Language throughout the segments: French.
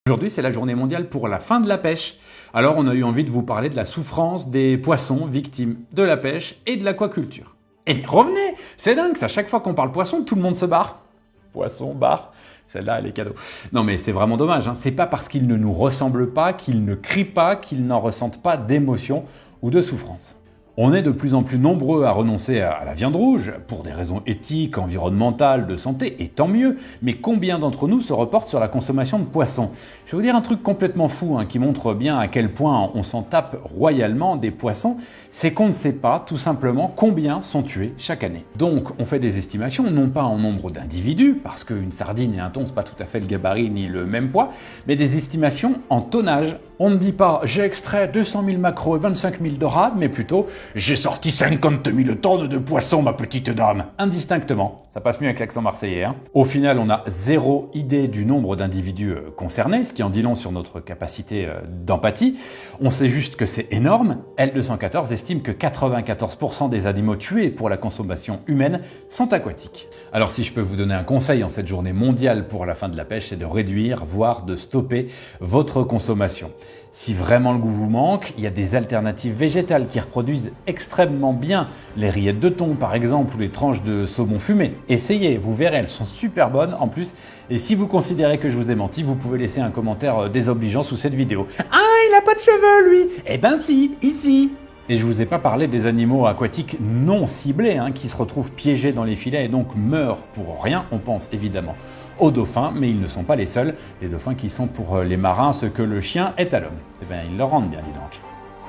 Aujourd'hui, c'est la journée mondiale pour la fin de la pêche. Alors, on a eu envie de vous parler de la souffrance des poissons victimes de la pêche et de l'aquaculture. Eh mais revenez! C'est dingue, à chaque fois qu'on parle poisson, tout le monde se barre. Poisson, barre. Celle-là, elle est cadeau. Non mais c'est vraiment dommage, hein. C'est pas parce qu'ils ne nous ressemblent pas, qu'ils ne crient pas, qu'ils n'en ressentent pas d'émotion ou de souffrance. On est de plus en plus nombreux à renoncer à la viande rouge, pour des raisons éthiques, environnementales, de santé, et tant mieux, mais combien d'entre nous se reportent sur la consommation de poissons? Je vais vous dire un truc complètement fou, qui montre bien à quel point on s'en tape royalement des poissons, c'est qu'on ne sait pas tout simplement combien sont tués chaque année. Donc on fait des estimations, non pas en nombre d'individus, parce qu'une sardine et un thon, c'est pas tout à fait le gabarit ni le même poids, mais des estimations en tonnage. On ne dit pas « j'ai extrait 200 000 maquereaux et 25 000 dorades », mais plutôt « j'ai sorti 50 000 tonnes de poissons, ma petite dame ». Indistinctement, ça passe mieux avec l'accent marseillais. Au final, on a zéro idée du nombre d'individus concernés, ce qui en dit long sur notre capacité d'empathie. On sait juste que c'est énorme. L214 estime que 94% des animaux tués pour la consommation humaine sont aquatiques. Alors si je peux vous donner un conseil en cette journée mondiale pour la fin de la pêche, c'est de réduire, voire de stopper votre consommation. Si vraiment le goût vous manque, il y a des alternatives végétales qui reproduisent extrêmement bien les rillettes de thon par exemple ou les tranches de saumon fumé. Essayez, vous verrez, elles sont super bonnes en plus. Et si vous considérez que je vous ai menti, vous pouvez laisser un commentaire désobligeant sous cette vidéo. Ah, il a pas de cheveux lui! Eh ben si, ici! Et je vous ai pas parlé des animaux aquatiques non ciblés qui se retrouvent piégés dans les filets et donc meurent pour rien. On pense évidemment aux dauphins, mais ils ne sont pas les seuls. Les dauphins qui sont pour les marins ce que le chien est à l'homme. Eh bien, ils leur rendent bien, dis donc.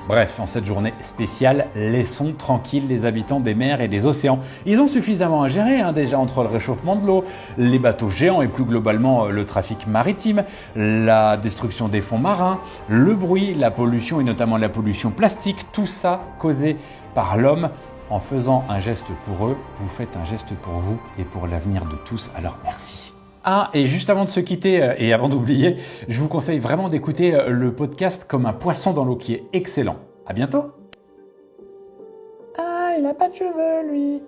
Bref, en cette journée spéciale, laissons tranquilles les habitants des mers et des océans. Ils ont suffisamment à gérer déjà entre le réchauffement de l'eau, les bateaux géants et plus globalement le trafic maritime, la destruction des fonds marins, le bruit, la pollution et notamment la pollution plastique, tout ça causé par l'homme. En faisant un geste pour eux, vous faites un geste pour vous et pour l'avenir de tous, alors merci. Ah, et juste avant de se quitter et avant d'oublier, je vous conseille vraiment d'écouter le podcast Comme un poisson dans l'eau qui est excellent. À bientôt. Ah, il n'a pas de cheveux lui.